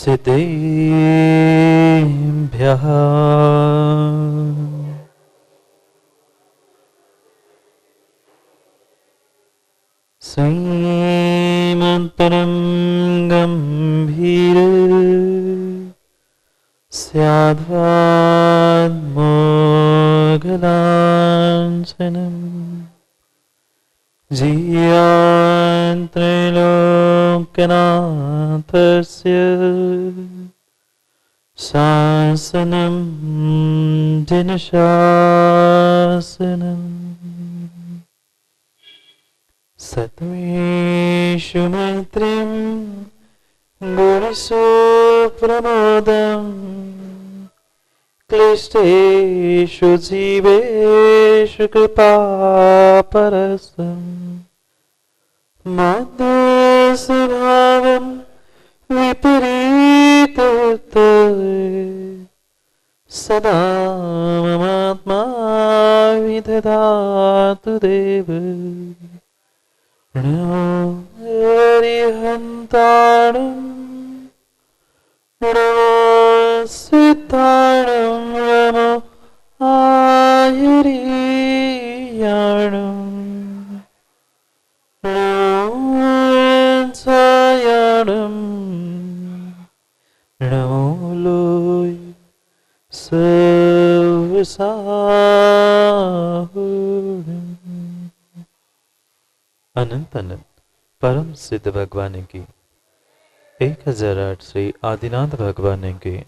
सिद्धेभ्यः श्रीमन्तरं गम्भीर स्याद्वान्मोघलाञ्छनम् जीयान्त्रैलोक्यनाथस्य शासनं जिनशासनम् सत्त्वेषु मैत्रीं गुणेषु प्रमोदम् क्लिष्टेषु जीवेषु कृपापरसम् मन्दस्वभावं विपरीतोत्तरे सदा ममात्मा विदधातु देव हरिहन्ताणं नमस्सिद्धाणं नमो आयर्याणं नमोऽन्सायाणं नमो लोय सर्वसाहुणम्। अनंत अनंत परम सिद्ध भगवान की 1008 श्री आदिनाथ भगवान के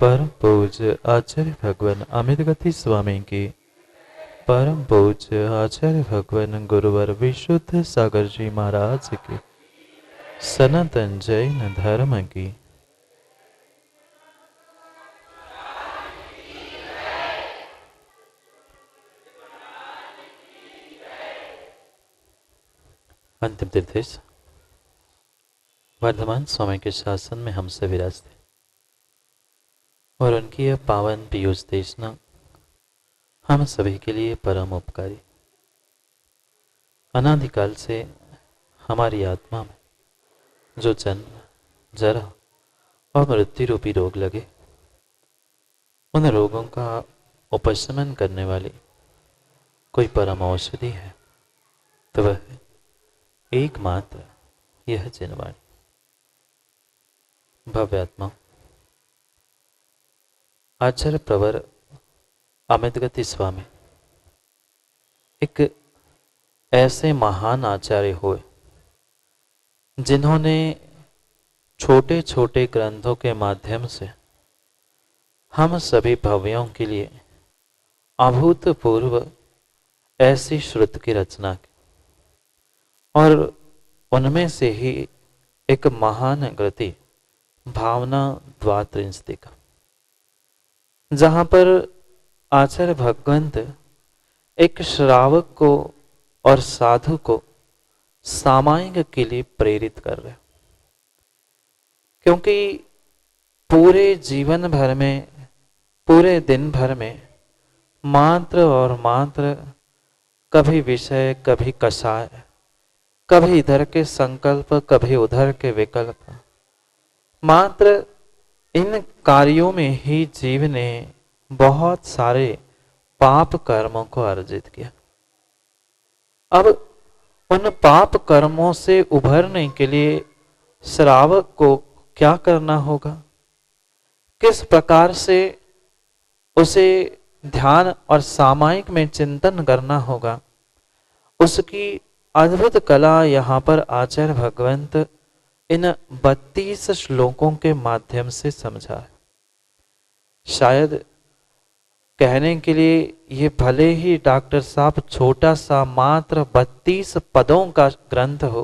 परम पूज्य आचार्य भगवान अमित गति स्वामी के परम पूज्य आचार्य भगवान गुरुवर विशुद्ध सागर जी महाराज के सनातन जैन धर्म की अंतिम तीर्थेश वर्धमान स्वामी के शासन में हमसे विराजते और उनकी यह पावन पीयूष देशना हम सभी के लिए परम उपकारी। अनादिकाल से हमारी आत्मा में जो जन्म जरा और मृत्यु रूपी रोग लगे, उन रोगों का उपशमन करने वाली कोई परम औषधि है तो वह एकमात्र यह जिनवाणी। भव्यात्मा आचार्य प्रवर अमित गति स्वामी एक ऐसे महान आचार्य हुए जिन्होंने छोटे छोटे ग्रंथों के माध्यम से हम सभी भव्यों के लिए अभूतपूर्व ऐसी श्रुति की रचना की और उनमें से ही एक महान कृति भावना द्वात्रिंशति का, जहाँ पर आचार्य भगवंत एक श्रावक को और साधु को सामायिक के लिए प्रेरित कर रहे, क्योंकि पूरे जीवन भर में पूरे दिन भर में मात्र और मात्र कभी विषय कभी कषाय, कभी इधर के संकल्प कभी उधर के विकल्प, मात्र इन कार्यों में ही जीव ने बहुत सारे पाप कर्मों को अर्जित किया। अब उन पाप कर्मों से उभरने के लिए श्रावक को क्या करना होगा, किस प्रकार से उसे ध्यान और सामायिक में चिंतन करना होगा, उसकी अद्भुत कला यहाँ पर आचार्य भगवंत इन 32 श्लोकों के माध्यम से समझा है। शायद कहने के लिए ये भले ही डॉक्टर साहब छोटा सा मात्र 32 पदों का ग्रंथ हो,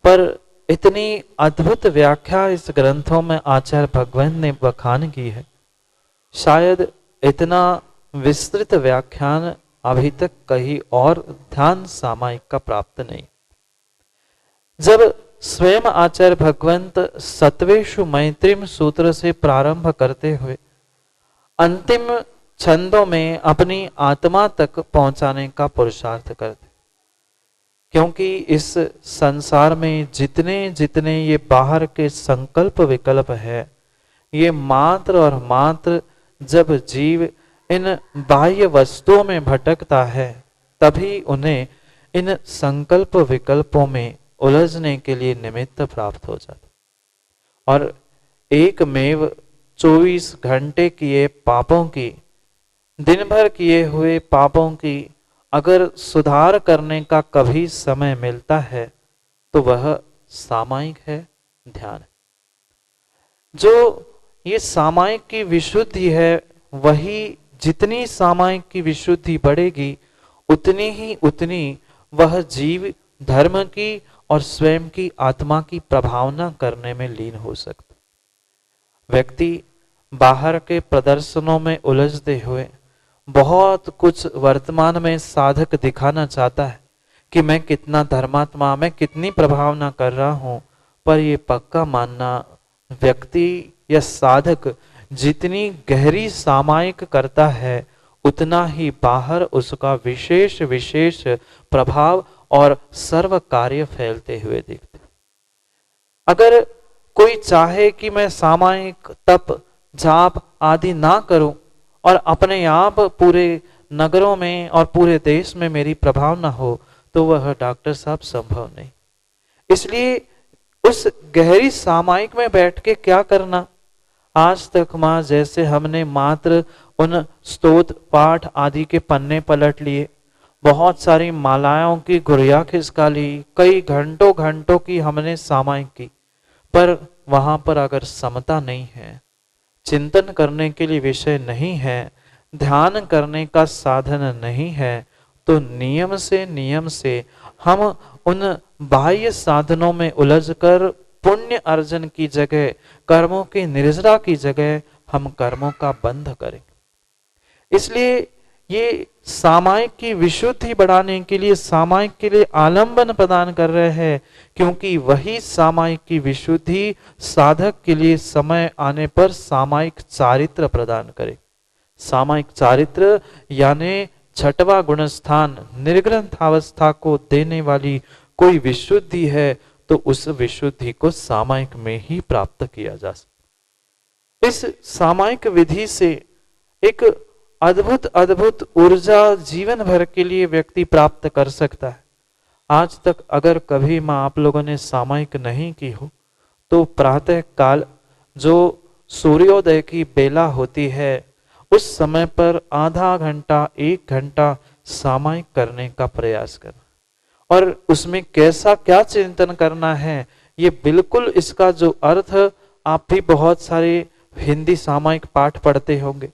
पर इतनी अद्भुत व्याख्या इस ग्रंथों में आचार्य भगवंत ने बखान की है। शायद इतना विस्तृत व्याख्यान अभी तक कहीं और ध्यान सामायिक का प्राप्त नहीं। जब स्वयं आचार्य भगवंत सत्वेषु मैत्रीम सूत्र से प्रारंभ करते हुए अंतिम छंदों में अपनी आत्मा तक पहुंचाने का पुरुषार्थ करते, क्योंकि इस संसार में जितने जितने ये बाहर के संकल्प विकल्प है, ये मात्र और मात्र जब जीव इन बाह्य वस्तुओं में भटकता है, तभी उन्हें इन संकल्प विकल्पों में उलझने के लिए निमित्त प्राप्त हो जाता। और एक मेव 24 घंटे किए पापों की, दिन भर किए हुए पापों की अगर सुधार करने का कभी समय मिलता है तो वह सामायिक है, ध्यान। जो ये सामायिक की विशुद्धि है, वही जितनी सामायिक की विशुद्धि बढ़ेगी उतनी वह जीव धर्म की और स्वयं की आत्मा की प्रभावना करने में लीन हो सकता। व्यक्ति बाहर के प्रदर्शनों में उलझते हुए बहुत कुछ वर्तमान में साधक दिखाना चाहता है कि मैं कितना धर्मात्मा, मैं कितनी प्रभावना कर रहा हूं, पर ये पक्का मानना, व्यक्ति या साधक जितनी गहरी सामायिक करता है उतना ही बाहर उसका विशेष विशेष प्रभाव और सर्व कार्य फैलते हुए दिखते। अगर कोई चाहे कि मैं सामायिक तप जाप आदि ना करूं और अपने आप पूरे नगरों में और पूरे देश में मेरी प्रभाव ना हो, तो वह डॉक्टर साहब संभव नहीं। इसलिए उस गहरी सामायिक में बैठ के क्या करना। आज तक मां जैसे हमने मात्र उन स्तोत्र पाठ आदि के पन्ने पलट लिए, बहुत सारी मालाओं की गुड़िया खिसका ली, कई घंटों घंटों की हमने सामायिक की, पर वहां पर अगर समता नहीं है, चिंतन करने के लिए विषय नहीं है, ध्यान करने का साधन नहीं है, तो नियम से हम उन बाह्य साधनों में उलझकर पुण्य अर्जन की जगह, कर्मों की निर्जरा की जगह हम कर्मों का बंध करेंगे। इसलिए ये सामायिक की विशुद्धि बढ़ाने के लिए, सामायिक के लिए आलंबन प्रदान कर रहे हैं, क्योंकि वही सामायिक की विशुद्धि साधक के लिए समय आने पर सामायिक चारित्र प्रदान करे। सामायिक चारित्र यानी छठवां गुणस्थान निर्ग्रंथावस्था को देने वाली कोई विशुद्धि है, तो उस विशुद्धि को सामायिक में ही प्राप्त किया जा सकता। इस सामायिक विधि से एक अद्भुत अद्भुत ऊर्जा जीवन भर के लिए व्यक्ति प्राप्त कर सकता है। आज तक अगर कभी मां आप लोगों ने सामायिक नहीं की हो, तो प्रातः काल जो सूर्योदय की बेला होती है, उस समय पर आधा घंटा 1 घंटा सामायिक करने का प्रयास करना। और उसमें कैसा क्या चिंतन करना है, ये बिल्कुल इसका जो अर्थ, आप भी बहुत सारे हिंदी सामायिक पाठ पढ़ते होंगे,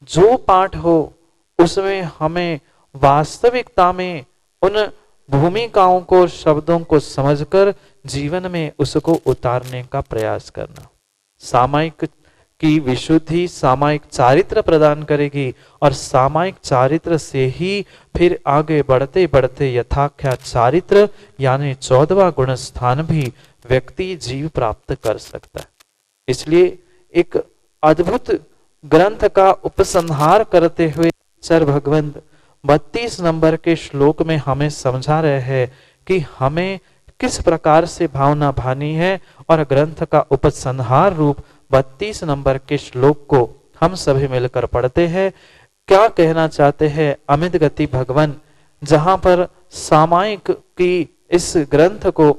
जो पाठ हो उसमें हमें वास्तविकता में उन भूमिकाओं को, शब्दों को समझकर जीवन में उसको उतारने का प्रयास करना। सामायिक की विशुद्धि सामायिक चारित्र प्रदान करेगी, और सामायिक चारित्र से ही फिर आगे बढ़ते बढ़ते यथाख्यात चारित्र यानी 14वां गुण स्थान भी व्यक्ति जीव प्राप्त कर सकता है। इसलिए एक अद्भुत ग्रंथ का उपसंहार करते हुए सर भगवंत 32 नंबर के श्लोक में हमें समझा रहे हैं कि हमें किस प्रकार से भावना भानी है, और ग्रंथ का उपसंहार रूप 32 नंबर के श्लोक को हम सभी मिलकर पढ़ते हैं। क्या कहना चाहते हैं अमित गति भगवान, जहां पर सामायिक की इस ग्रंथ को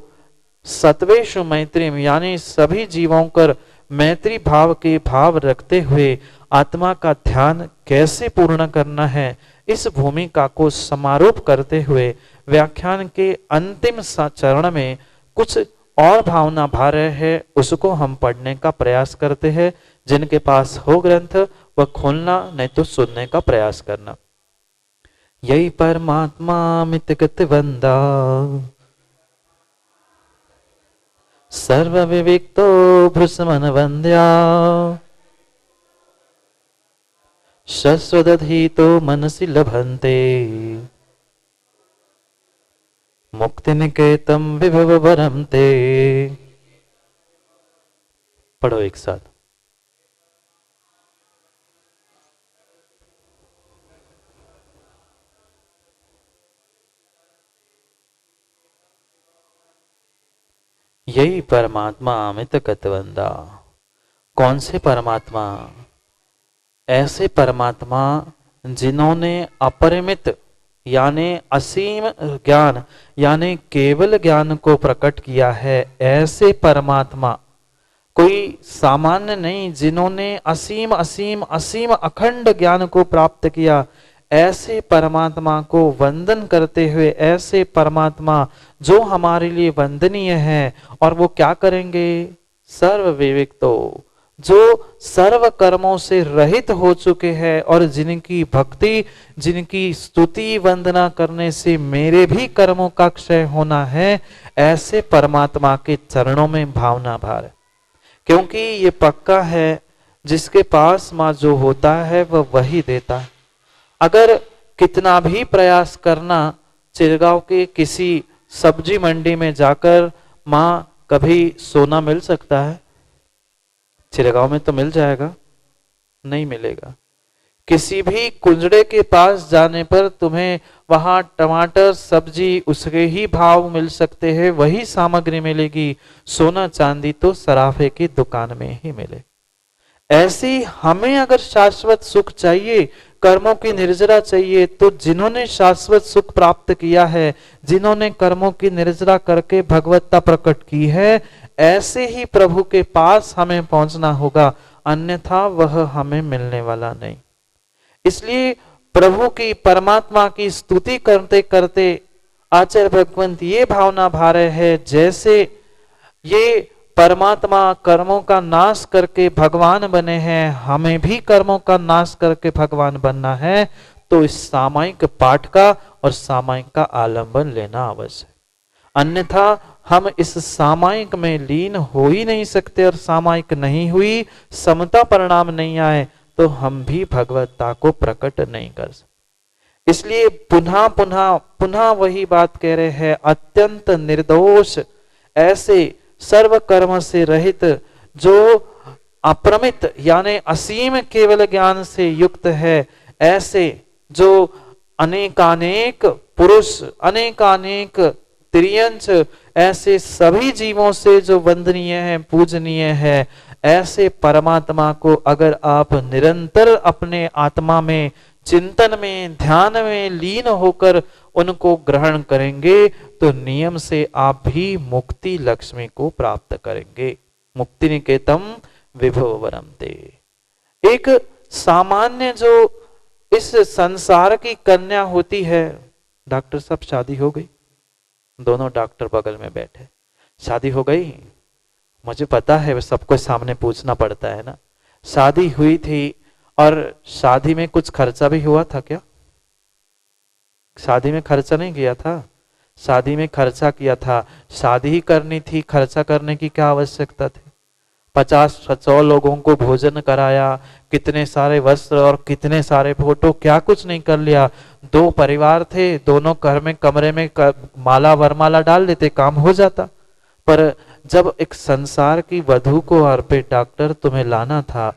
सत्वेषु मैत्री यानी सभी जीवों कर मैत्री भाव के भाव रखते हुए आत्मा का ध्यान कैसे पूर्ण करना है, इस भूमिका को समारोप करते हुए व्याख्यान के अंतिम चरण में कुछ और भावना भा रहे हैं, उसको हम पढ़ने का प्रयास करते हैं। जिनके पास हो ग्रंथ वह खोलना, नहीं तो सुनने का प्रयास करना। यही परमात्मा मितगत वंदा सर्व विविक्तो भृसमन वंद्या शस्वदधीतो मनसि लभन्ते मुक्ति निकेतम विभव वरम ते। पढ़ो एक साथ। यही परमात्मा अमित गतवंदा। कौन से परमात्मा? ऐसे परमात्मा जिन्होंने अपरिमित यानी असीम ज्ञान यानी केवल ज्ञान को प्रकट किया है। ऐसे परमात्मा, कोई सामान्य नहीं, जिन्होंने असीम असीम असीम अखंड ज्ञान को प्राप्त किया। ऐसे परमात्मा को वंदन करते हुए, ऐसे परमात्मा जो हमारे लिए वंदनीय है, और वो क्या करेंगे? सर्व विवेक, तो जो सर्व कर्मों से रहित हो चुके हैं और जिनकी भक्ति, जिनकी स्तुति वंदना करने से मेरे भी कर्मों का क्षय होना है, ऐसे परमात्मा के चरणों में भावना भार। क्योंकि ये पक्का है, जिसके पास माँ जो होता है वह वही देता है। अगर कितना भी प्रयास करना, चिरगांव के किसी सब्जी मंडी में जाकर माँ कभी सोना मिल सकता है? चिरगांव में तो मिल जाएगा? नहीं मिलेगा। किसी भी कुंजड़े के पास जाने पर तुम्हें वहां टमाटर सब्जी उसके ही भाव मिल सकते हैं, वही सामग्री मिलेगी। सोना चांदी तो सराफे की दुकान में ही मिले। ऐसी हमें अगर शाश्वत सुख चाहिए, कर्मों की निर्जरा चाहिए, तो जिन्होंने शाश्वत सुख प्राप्त किया है, जिन्होंने कर्मों की निर्जरा करके भगवत्ता प्रकट की है, ऐसे ही प्रभु के पास हमें पहुंचना होगा, अन्यथा वह हमें मिलने वाला नहीं। इसलिए प्रभु की, परमात्मा की स्तुति करते करते आचार्य भगवंत ये भावना भा रहे हैं, जैसे ये परमात्मा कर्मों का नाश करके भगवान बने हैं, हमें भी कर्मों का नाश करके भगवान बनना है। तो इस सामायिक पाठ का और सामायिक का आलंबन लेना आवश्यक, अन्यथा हम इस सामायिक में लीन हो ही नहीं सकते, और सामायिक नहीं हुई, समता परिणाम नहीं आए, तो हम भी भगवत्ता को प्रकट नहीं कर सकते। इसलिए पुनः पुनः पुनः वही बात कह रहे हैं, अत्यंत निर्दोष, ऐसे सर्व कर्म से रहित, जो अप्रमित यानी असीम केवल ज्ञान से युक्त है, ऐसे जो अनेकानेक पुरुष, अनेकानेक त्रियंश, ऐसे सभी जीवों से जो वंदनीय है, पूजनीय है, ऐसे परमात्मा को अगर आप निरंतर अपने आत्मा में, चिंतन में, ध्यान में लीन होकर उनको ग्रहण करेंगे, तो नियम से आप भी मुक्ति लक्ष्मी को प्राप्त करेंगे। मुक्ति निकेतम विभव वरमते। एक सामान्य जो इस संसार की कन्या होती है, डॉक्टर साहब शादी हो गई, दोनों डॉक्टर बगल में बैठे, शादी हो गई? मुझे पता है सबको सामने पूछना पड़ता है ना। शादी हुई थी, और शादी में कुछ खर्चा भी हुआ था क्या? शादी में खर्चा नहीं किया था? शादी में खर्चा किया था। शादी ही करनी थी, खर्चा करने की क्या आवश्यकता थी? 50-100 लोगों को भोजन कराया, कितने सारे वस्त्र और कितने सारे फोटो, क्या कुछ नहीं कर लिया। 2 परिवार थे, दोनों घर में कमरे में माला वरमाला डाल देते, काम हो जाता। पर जब एक संसार की वधू को और पे डॉक्टर तुम्हें लाना था,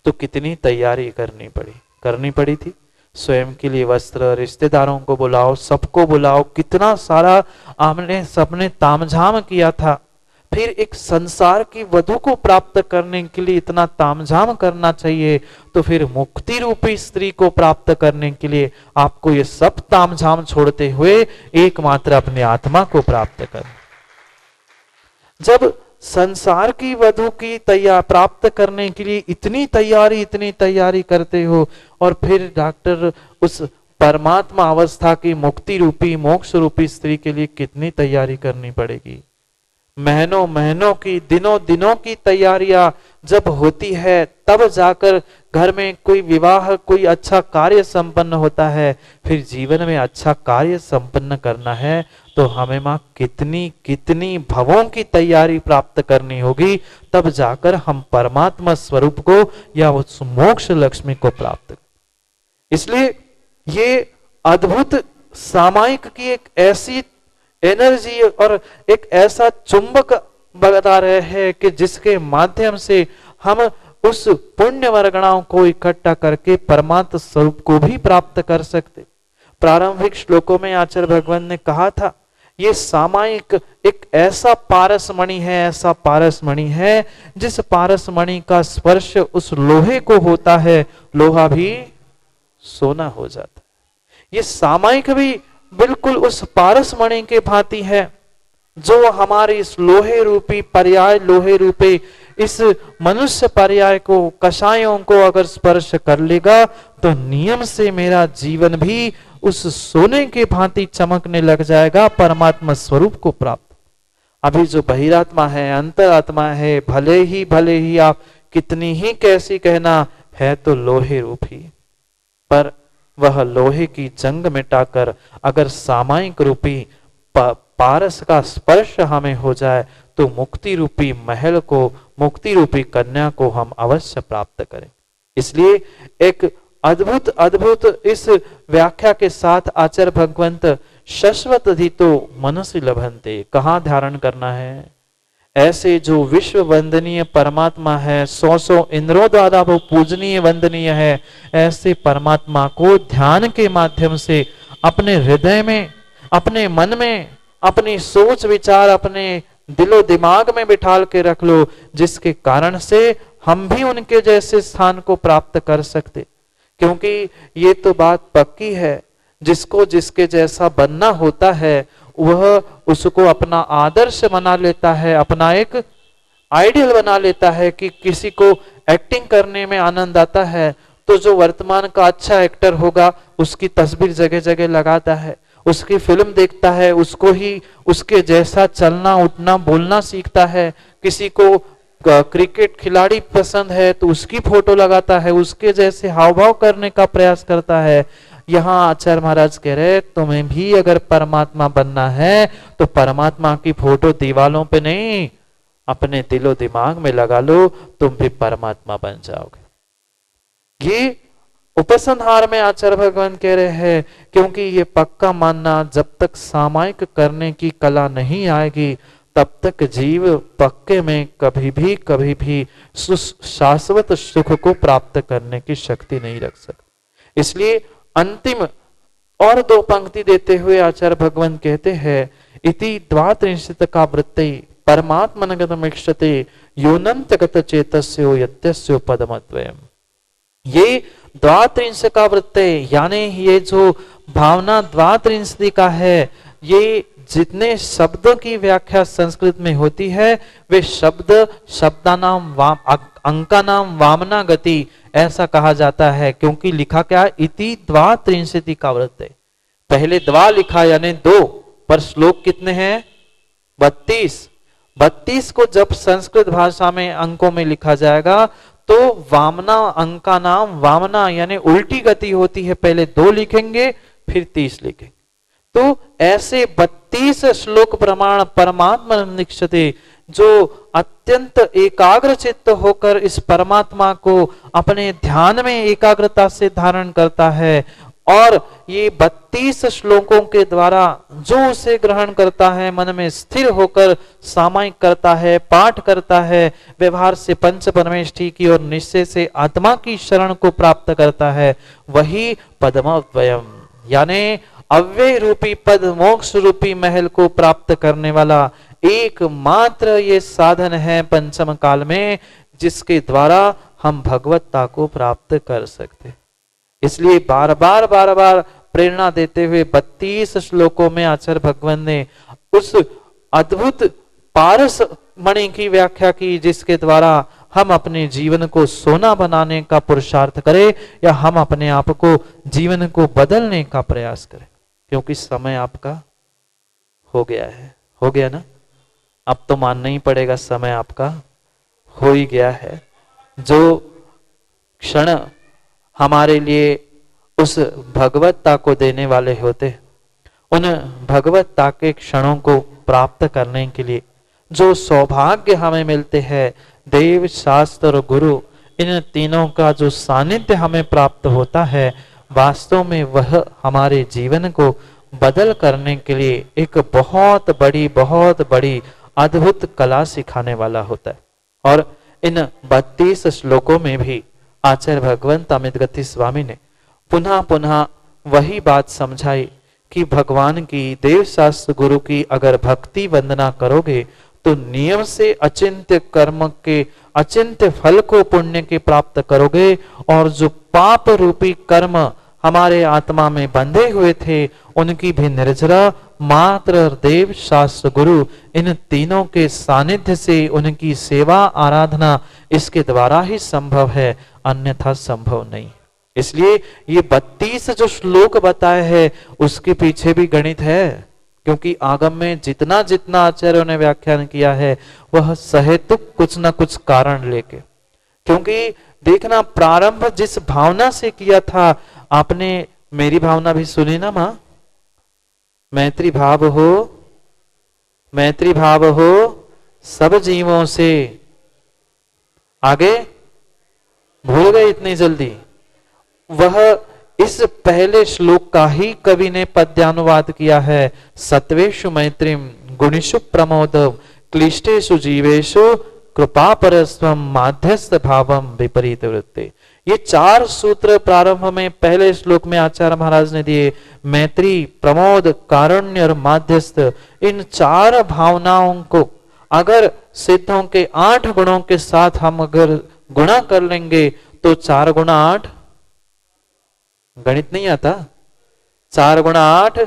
तो कितनी तैयारी करनी पड़ी थी। स्वयं के लिए वस्त्र, रिश्तेदारों को बुलाओ, सबको बुलाओ, कितना सारा आमने सबने तामझाम किया था। फिर एक संसार की वधु को प्राप्त करने के लिए इतना तामझाम करना चाहिए, तो फिर मुक्ति रूपी स्त्री को प्राप्त करने के लिए आपको ये सब तामझाम छोड़ते हुए एकमात्र अपने आत्मा को प्राप्त कर। जब संसार की वधु की प्राप्त करने के लिए इतनी तैयारी करते हो, और फिर डॉक्टर उस परमात्मा अवस्था की मुक्ति रूपी, मोक्ष रूपी स्त्री के लिए कितनी तैयारी करनी पड़ेगी। महीनों महीनों की, दिनों दिनों की तैयारियां जब होती है, तब जाकर घर में कोई विवाह, कोई अच्छा कार्य संपन्न होता है। फिर जीवन में अच्छा कार्य संपन्न करना है, तो हमें मां कितनी कितनी भवों की तैयारी प्राप्त करनी होगी, तब जाकर हम परमात्मा स्वरूप को या उस मोक्ष लक्ष्मी को प्राप्त। इसलिए ये अद्भुत सामायिक की एक ऐसी एनर्जी और एक ऐसा चुंबक बता रहे हैं कि जिसके माध्यम से हम उस पुण्य वर्गणाओं को इकट्ठा करके परमात्म स्वरूप को भी प्राप्त कर सकते। प्रारंभिक श्लोकों में आचार्य भगवान ने कहा था, ये सामायिक एक ऐसा पारसमणि है, ऐसा पारसमणि है जिस पारसमणि का स्पर्श उस लोहे को होता है, लोहा भी सोना हो जाता है। ये सामायिक भी बिल्कुल उस पारसमणि के भांति है जो हमारे इस लोहे रूपी पर्याय, लोहे रूपी इस मनुष्य पर्याय को, कषायों को अगर स्पर्श कर लेगा तो नियम से मेरा जीवन भी उस सोने के भांति चमकने लग जाएगा, परमात्मा स्वरूप को प्राप्त। अभी जो बहिरात्मा है, अंतरात्मा है, भले ही आप कितनी ही कैसी कहना है तो लोहे रूपी, पर वह लोहे की जंग मिटाकर अगर सामायिक रूपी पारस का स्पर्श हमें हो जाए तो मुक्ति रूपी महल को, मुक्ति रूपी कन्या को हम अवश्य प्राप्त करें। इसलिए एक अद्भुत अद्भुत इस व्याख्या के साथ आचार्य भगवंत शश्वत अधितो मनसि लभन्ते, कहाँ धारण करना है? ऐसे जो विश्व वंदनीय परमात्मा है, सौ इंद्रों द्वारा वो पूजनीय वंदनीय है, ऐसे परमात्मा को ध्यान के माध्यम से अपने हृदय में, अपने मन में, अपनी सोच विचार, अपने दिलो दिमाग में बिठाल के रख लो, जिसके कारण से हम भी उनके जैसे स्थान को प्राप्त कर सकते। क्योंकि ये तो बात पक्की है, जिसको जिसके जैसा बनना होता है वह उसको अपना आदर्श बना लेता है, अपना एक आइडियल बना लेता है। कि किसी को एक्टिंग करने में आनंद आता है तो जो वर्तमान का अच्छा एक्टर होगा उसकी तस्वीर जगह जगह लगाता है, उसकी फिल्म देखता है, उसको ही उसके जैसा चलना उठना बोलना सीखता है। किसी को क्रिकेट खिलाड़ी पसंद है तो उसकी फोटो लगाता है, उसके जैसे हाव भाव करने का प्रयास करता है। यहाँ आचार्य महाराज कह रहे तुम्हें भी अगर परमात्मा बनना है तो परमात्मा की फोटो दीवालों पे नहीं, अपने दिलो दिमाग में लगा लो, तुम भी परमात्मा बन जाओगे। ये उपसंहार में आचार्य भगवान कह रहे हैं, क्योंकि ये पक्का मानना, जब तक सामायिक करने की कला नहीं आएगी तब तक जीव पक्के में कभी भी शाश्वत सुख को प्राप्त करने की शक्ति नहीं रख सकता। इसलिए अंतिम और दो पंक्ति देते हुए आचार्य भगवान कहते हैं, इति द्वात्रिंशत् का वृत्ति परमात्मनगतमीक्षते योनंतगत चेतस्यो यत्यस्यो पदमद्वयम्। ये द्वात्रिंश का वृत्ति यानी ये जो भावना द्वात्रिंशति का है, ये जितने शब्दों की व्याख्या संस्कृत में होती है वे शब्द शब्दानाम अंकानाम वामना गति ऐसा कहा जाता है। क्योंकि लिखा क्या, इति द्वात्रिंशति का वृत्ति, पहले द्वा लिखा यानी दो, पर श्लोक कितने हैं? 32। 32 को जब संस्कृत भाषा में अंकों में लिखा जाएगा तो वामना अंका नाम, वामना यानी उल्टी गति होती है, पहले 2 लिखेंगे फिर 30 लिखेंगे। तो ऐसे 32 श्लोक प्रमाण परमात्मा निक्षते, जो अत्यंत एकाग्र चित्त होकर इस परमात्मा को अपने ध्यान में एकाग्रता से धारण करता है, और ये 32 श्लोकों के द्वारा जो उसे ग्रहण करता है, मन में स्थिर होकर सामायिक करता है, पाठ करता है, व्यवहार से पंच परमेष्ठी की और निश्चय से आत्मा की शरण को प्राप्त करता है, वही पद्मद्वयम् यानी अव्यय रूपी पद, मोक्ष रूपी महल को प्राप्त करने वाला एकमात्र ये साधन है पंचम काल में, जिसके द्वारा हम भगवत्ता को प्राप्त कर सकते। इसलिए बार बार प्रेरणा देते हुए 32 श्लोकों में आचार्य भगवान ने उस अद्भुत पारस मणि की व्याख्या की, जिसके द्वारा हम अपने जीवन को सोना बनाने का पुरुषार्थ करें या हम अपने आप को जीवन को बदलने का प्रयास करें। क्योंकि समय आपका हो गया है, हो गया ना, अब तो मानना ही पड़ेगा, समय आपका हो ही गया है। जो क्षण हमारे लिए उस भगवत्ता को देने वाले होते, उन भगवत्ता के क्षणों को प्राप्त करने के लिए जो सौभाग्य हमें मिलते हैं, देव शास्त्र और गुरु, इन तीनों का जो सानिध्य हमें प्राप्त होता है, वास्तव में वह हमारे जीवन को बदल करने के लिए एक बहुत बड़ी अद्भुत कला सिखाने वाला होता है। और इन 32 श्लोकों में भी आचार्य भगवंत अमित गति स्वामी ने पुनः वही बात समझाई कि भगवान की, देव शास्त्र गुरु की अगर भक्ति वंदना करोगे तो नियम से अचिंत्य कर्म के अचिंत्य फल को पुण्य के प्राप्त करोगे, और जो पाप रूपी कर्म हमारे आत्मा में बंधे हुए थे उनकी भी निर्जरा मात्र देव शास्त्र गुरु इन तीनों के सानिध्य से उनकी सेवा आराधना इसके द्वारा ही संभव है, अन्यथा संभव नहीं। इसलिए ये 32 जो श्लोक बताए हैं उसके पीछे भी गणित है, क्योंकि आगम में जितना जितना आचार्यों ने व्याख्यान किया है वह सहेतुक कुछ ना कुछ कारण लेके, क्योंकि देखना प्रारंभ जिस भावना से किया था, आपने मेरी भावना भी सुनी ना मां, मैत्री भाव हो, मैत्री भाव हो सब जीवों से, आगे भूल गए इतनी जल्दी। वह इस पहले श्लोक का ही कवि ने पद्यानुवाद किया है, सत्वेषु मैत्रीम गुणिषु प्रमोद क्लिष्टेषु जीवेषु कृपा परस्वम माध्यस्थ भावम विपरीत वृत्ते। ये 4 सूत्र प्रारंभ में पहले श्लोक में आचार्य महाराज ने दिए, मैत्री, प्रमोद, कारुण्य और माध्यस्थ, इन 4 भावनाओं को अगर सिद्धों के 8 गुणों के साथ हम अगर गुणा कर लेंगे तो 4 गुणा 8, गणित नहीं आता, 4 गुणा 8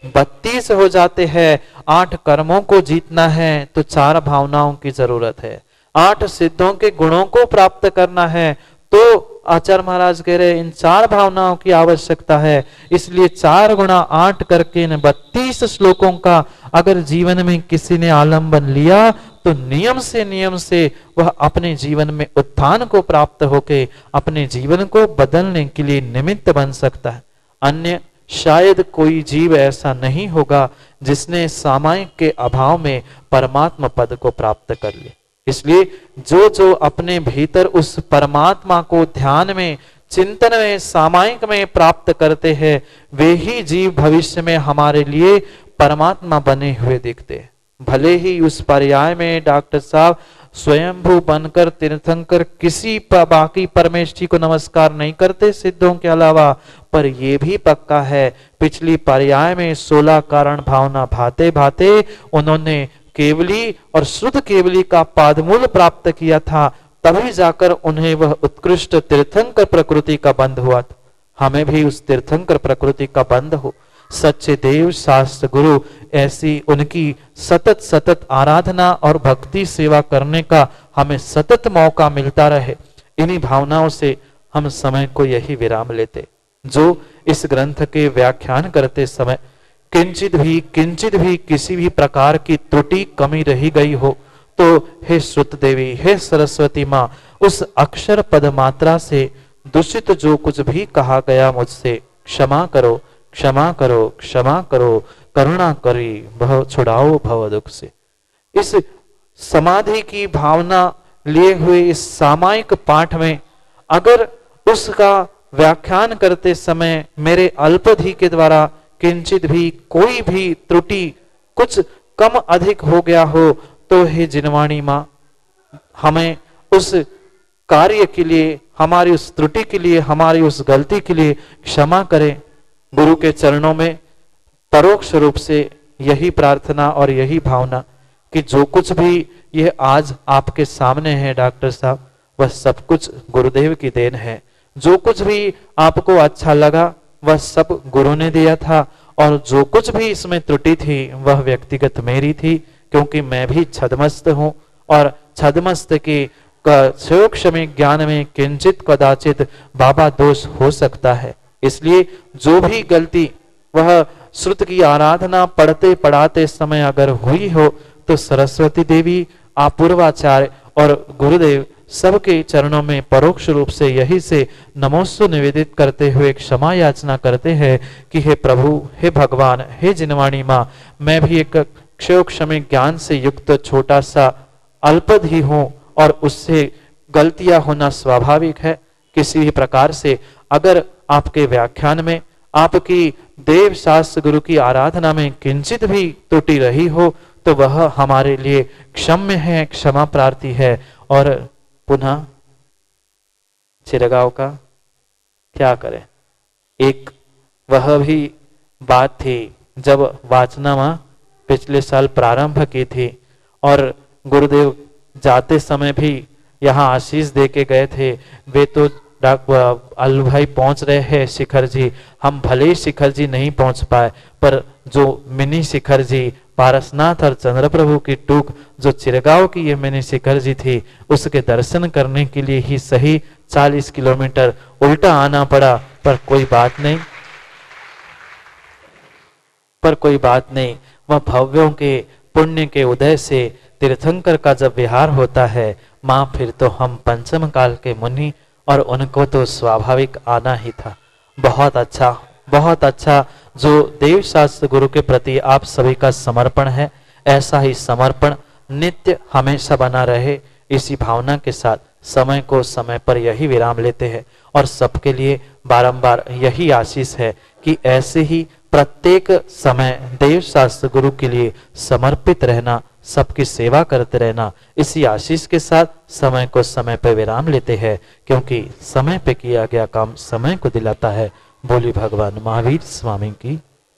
32 हो जाते हैं। 8 कर्मों को जीतना है तो 4 भावनाओं की जरूरत है, 8 सिद्धों के गुणों को प्राप्त करना है तो आचार्य महाराज कह रहे इन 4 भावनाओं की आवश्यकता है। इसलिए 4 गुणा 8 करके इन 32 श्लोकों का अगर जीवन में किसी ने आलंबन लिया तो नियम से वह अपने जीवन में उत्थान को प्राप्त होके अपने जीवन को बदलने के लिए निमित्त बन सकता है। अन्य शायद कोई जीव ऐसा नहीं होगा जिसने सामायिक के अभाव में परमात्मा पद को प्राप्त कर लिया। इसलिए जो जो अपने भीतर उस परमात्मा को ध्यान में, चिंतन में, सामायिक में प्राप्त करते हैं, वे ही जीव भविष्य में हमारे लिए परमात्मा बने हुए दिखते हैं। भले ही उस पर्याय में डॉक्टर साहब स्वयंभू बनकर तीर्थंकर किसी बाकी परमेश्वरी को नमस्कार नहीं करते सिद्धों के अलावा, पर यह भी पक्का है पिछली पर्याय में 16 कारण भावना भाते भाते उन्होंने केवली और शुद्ध केवली का पादमूल प्राप्त किया था, तभी जाकर उन्हें वह उत्कृष्ट तीर्थंकर प्रकृति का बंध हुआ था। हमें भी उस तीर्थंकर प्रकृति का बंध हो, सच्चे देव शास्त्र गुरु ऐसी उनकी सतत सतत आराधना और भक्ति सेवा करने का हमें सतत मौका मिलता रहे। इन्हीं भावनाओं से हम समय को यही विराम लेते। जो इस ग्रंथ के व्याख्यान करते समय किंचित भी किसी भी प्रकार की त्रुटि कमी रही गई हो तो हे श्रुत देवी, हे सरस्वती माँ, उस अक्षर पद मात्रा से दूषित जो कुछ भी कहा गया मुझसे क्षमा करो, क्षमा करो, क्षमा करो, करुणा करी भव छुड़ाओ भव दुख से। इस समाधि की भावना लिए हुए इस सामायिक पाठ में अगर उसका व्याख्यान करते समय मेरे अल्पधि के द्वारा किंचित भी कोई भी त्रुटि कुछ कम अधिक हो गया हो तो हे जिनवाणी मां, हमें उस कार्य के लिए, हमारी उस त्रुटि के लिए, हमारी उस गलती के लिए क्षमा करें। गुरु के चरणों में परोक्ष रूप से यही प्रार्थना और यही भावना कि जो कुछ भी यह आज आपके सामने है डॉक्टर साहब, वह सब कुछ गुरुदेव की देन है। जो कुछ भी आपको अच्छा लगा वह सब गुरु ने दिया था, और जो कुछ भी इसमें त्रुटि थी वह व्यक्तिगत मेरी थी, क्योंकि मैं भी छदमस्त हूं और छदमस्त के सूक्ष्म ज्ञान में किंचित कदाचित बाबा दोष हो सकता है। इसलिए जो भी गलती वह श्रुत की आराधना पढ़ते पढ़ाते समय अगर हुई हो तो सरस्वती देवी, आप पूर्वाचार्य और गुरुदेव सबके चरणों में परोक्ष रूप से यही से नमोस्तु निवेदित करते हुए क्षमा याचना करते हैं कि हे प्रभु, हे भगवान, हे जिनवाणी मां, मैं भी एक क्षयोक्षमी ज्ञान से युक्त छोटा सा अल्पध ही हूं और उससे गलतियां होना स्वाभाविक है। किसी भी प्रकार से अगर आपके व्याख्यान में, आपकी देव शास्त्र गुरु की आराधना में किंचित भी त्रुटि रही हो तो वह हमारे लिए क्षम्य है, क्षमा प्रार्थी है। और पुनः चिरगांव का क्या करें, एक वह भी बात थी जब वाचनामा पिछले साल प्रारंभ की थी और गुरुदेव जाते समय भी यहाँ आशीष दे के गए थे। वे तो अल्लू भाई पहुंच रहे हैं शिखर जी, हम भले ही शिखर जी नहीं पहुंच पाए, पर जो मिनी शिखर जी पारसनाथ और चंद्र प्रभु की टूक जो चिरगांव की ये मिनी शिखर जी थी, उसके दर्शन करने के लिए ही सही 40 किलोमीटर उल्टा आना पड़ा। पर कोई बात नहीं, पर कोई बात नहीं, वह भव्यों के पुण्य के उदय से तीर्थंकर का जब विहार होता है माँ, फिर तो हम पंचम काल के मुनि और उनको तो स्वाभाविक आना ही था। बहुत अच्छा, बहुत अच्छा जो देव शास्त्र गुरु के प्रति आप सभी का समर्पण है, ऐसा ही समर्पण नित्य हमेशा बना रहे। इसी भावना के साथ समय को समय पर यही विराम लेते हैं और सबके लिए बारंबार यही आशीष है कि ऐसे ही प्रत्येक समय देव शास्त्र गुरु के लिए समर्पित रहना, सबकी सेवा करते रहना। इसी आशीष के साथ समय को समय पर विराम लेते हैं, क्योंकि समय पे किया गया काम समय को दिलाता है। बोली भगवान महावीर स्वामी की।